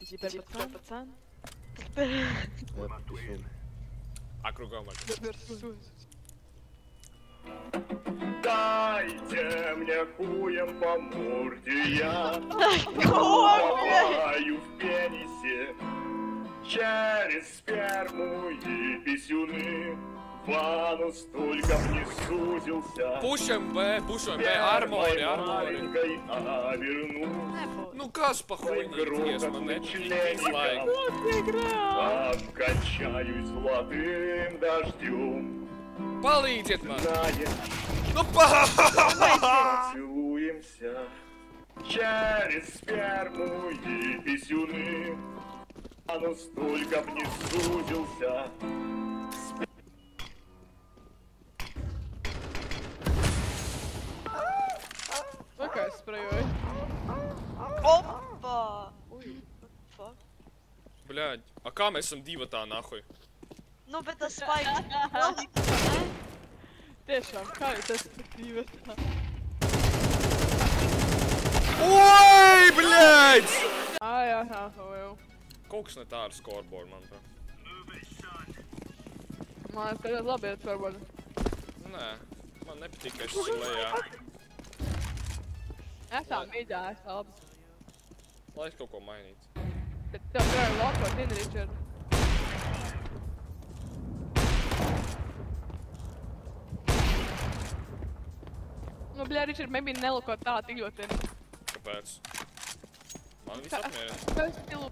Теперь пацан. А кругом Дайте мне хуем по морде, я плаваю в пенисе через сперму и писюны. Ванус только не сузился. Пушим Б, армори. Маленькой оберну. Ну каш похуй, интересно, не дизлайк. Обкончаюсь золотым дождем. Полетит, man. Ну Целуемся через сперму и писюны. Ванус только не сузился. Окей, спрыгивай. Опа! Ой, fuck. Блядь, а kā mēs esam divatā nahoj? Nu, bet tas spaiks. Tiešām, kā jūs esat divi tā? Ой, блядь! Jā, jau. Kaut kas ne tā ar scoreboard, manuprāt. Man liekas, labi iet scoreboard. Nē, man nepatīk, ka es esmu lejā. Esam mīļā, es labi. Lai es kaut ko mainītu. Bet tev grāja lokot, Richard. Nu, bļā, Richard, maybe nelokot tā tik ļoti. Kāpēc? Man viss apmierina. Kāpēc stilu?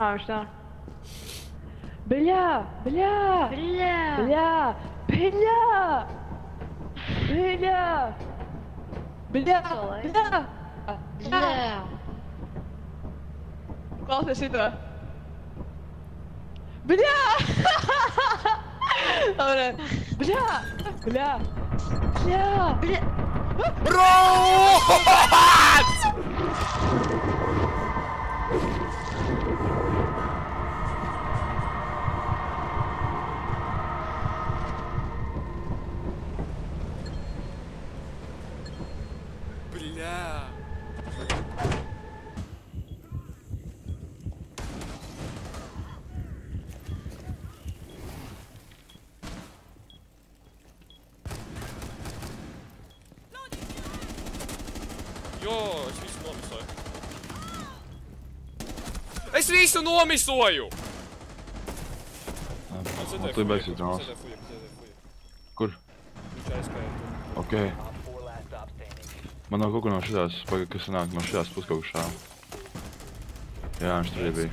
Viņš tā. Bļā! Klausies šitā. Bļā! Bļā! Bro! Бля. Jo, es visu nomisoju! Tu beigsi trāns. Kur? Viņš aizskāja tur. Ok. Man nav kaut ko no šitās, kas sanāk no šitās puses kaut kas šāva. Jā, viņš tur bija.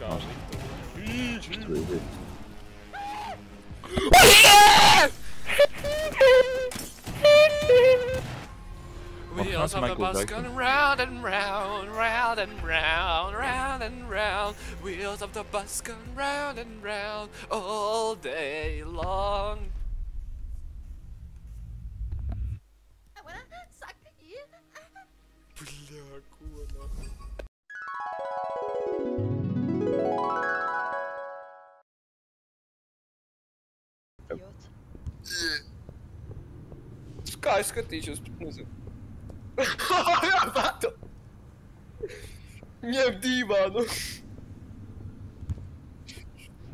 Viņš tur bija. Wheels of the bus going round and round, round and round, round and round. Wheels of the bus going round and round all day long. Бля, куда? Kā es skatīšos pret muziku? Ņem dīvānu.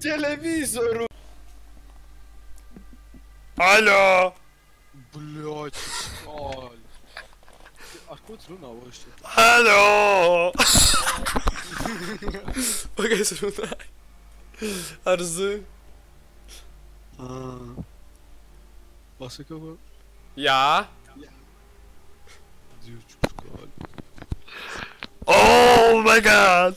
Телевизору. Алло! Блять, Аль. А ko tu runā voši? Алло! Pagaid, es runāju. Ar Z. Pasaka vēl? Jā. Dzīvčuška, Aļ. Oh my god!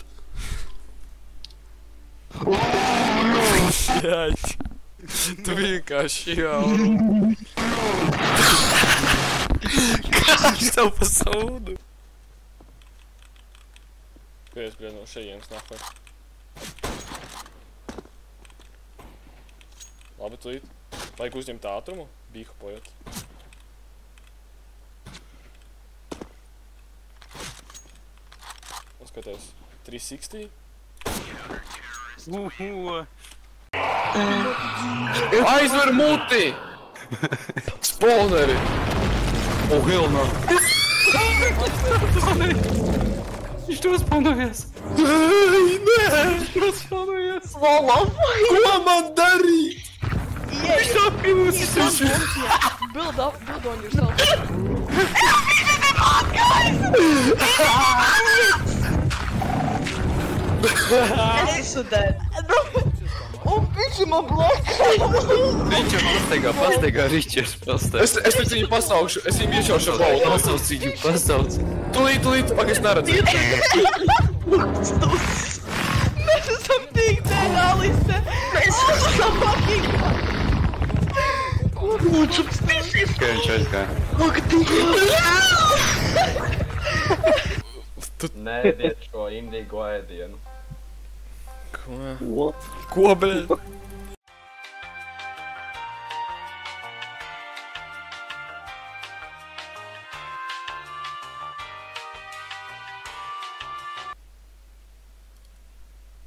Блять. Tu vienkārši jaunu. Kāds tev pa saudu? Pies, bļa, no šejienes nahoj. Labi, tu it. Vajag uzņemt ātrumu? Bīhu pojot. Paskaties. 360. Aizver muti! Spawneri! Oh, hell no! Viņš to spanojies! Volam! Ko man darīt? Viņš tā pie mums Build on yourself. Es esmu dead. Un viņš man blokā. Richard, pasteigā, Richard, pasteigā. Es pēc viņu pasaukšu, es viņu iešaušu ar balvu. Pasauc viņu, pasauc. Tūlīt, pagaid, es neredzu. Mēs esam tik dead, Alise. Mēs esam fucking dead. Lūdzu, spēsies. Kā viņš aizgāja? Nēdiet šo indīgo ēdienu. Ko, bļaļ?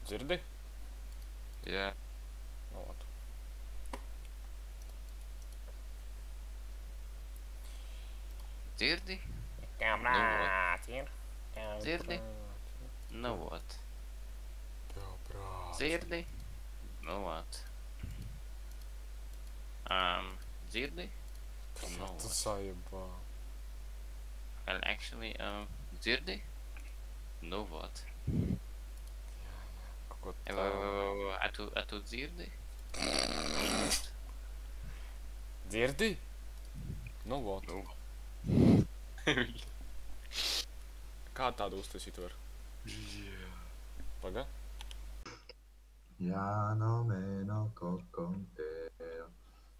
Dzirdi? Jā. Ot. Dzirdi? Dzirdi? Nu vot. Dzirdi? Nu vot. Dzirdi? Nu Tu vot. sajebā. Well, actually, dzirdi? Nu vot. Kaut A tu dzirdi? Dzirdi? Nu, vot. Nu. Kā tādu uztaisīt var? Paga? Ya no me no conteo,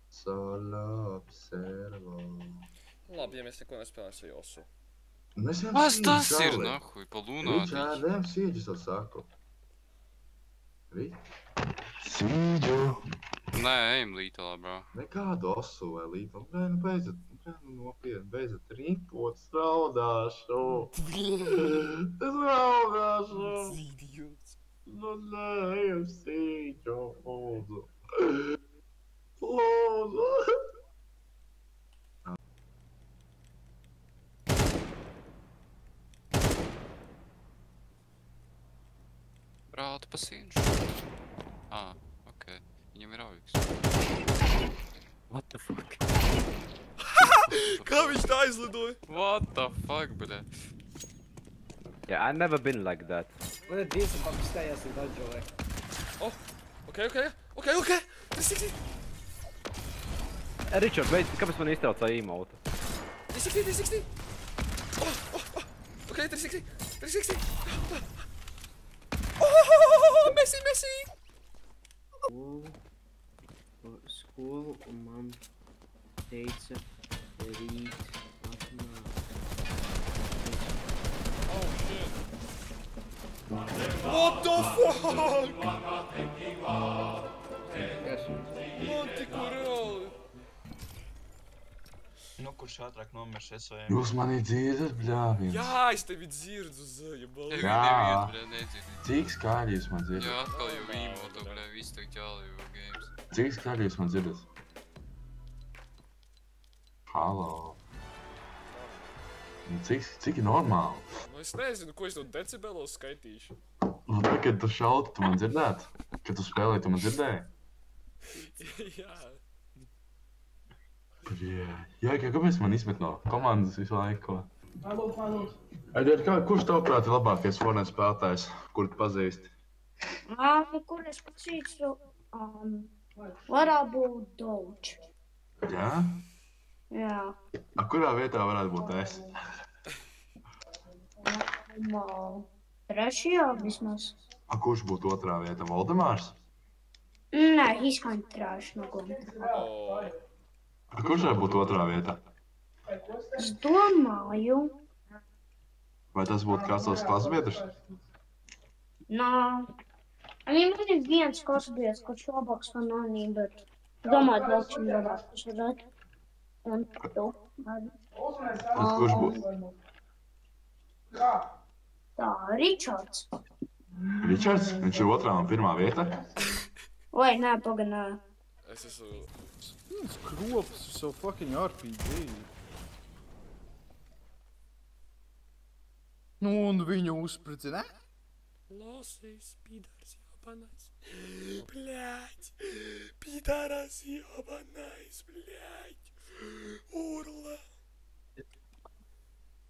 solo observo. Labi, ja mēs neko nespēlēsim Josu. Kas tas ir, nahuj, pa lunātiņš? Richardiem sīdžu to saku. Sīdžu. Nē, ejam lītelā, bro. Nekādu osu vai lītu. Nu beidzat, nopietni, beidzat rīkot, straudāšu. Es straudāšu. Idiots. Nu nē, ejam sīdžu, lūdzu. Lūdzu. Brāti pa sienšu. Okei. Viņam ir augs. What the fuck? Kā viņš tā aizlidoja? What the fuck, bļa? Yeah, I've never been like that. Oh, okay. 360. Richard, beidz, kāpēc man iztraucā emote? 360. Okay, 360. Oh, Messi. Skolu un man teica rīt atnāk. Oh, shit. What the fuck? Man tikko reāli. Nu, kurš ātrāk nomirs, es vai... Jūs mani dzirdat, bļāviens? Jā, es tevi dzirdu, zaļa balva. Jā. Neviens, bļa, nedzirdi. Cik skaļi jūs man dzirdat? Jā, atkal jau emoto, bļa, viss tak ķāli jau games. Cik skaļi jūs man dzirdat? Halo. Nu, cik ir normāli? Nu, es nezinu, ko es to decibelos skaitīšu. Nu, tad, kad tu šauti, tu man dzirdētu? Kad tu spēlēji, tu man dzirdēji? Jā. Jā, kāpēc man izmet no komandas visu laiku? Aidiet, kurš tavuprāt ir labākais Fortnite spēlētājs, kuru tu pazīsti? Kur es pazīstu, varētu būt Doge. Jā? Jā. Kurā vietā varētu būt es? Trešajā vismaz. Kurš būtu otrā vieta? Voldemārs? Nē, izskaņa trāši no gumta. Kurš var būt otrā vietā? Es domāju. Vai tas būtu kāds tavs klasbiedrs? Nā. Man ir viens klasbiedrs, kurš labāks par mani, bet domāju, Doge'im labāks varētu. Un tu. Kurš būtu? Tā, Richards. Richards? Viņš ir otrā un pirmā vieta? Vai, nē, paganā. Es esmu... Skrops ar savu fucking RPG. Nu, un viņu uzspridzina. Лосис, пидорс, ёбанайс. Блядь. Пидорас, ёбанайс, блядь.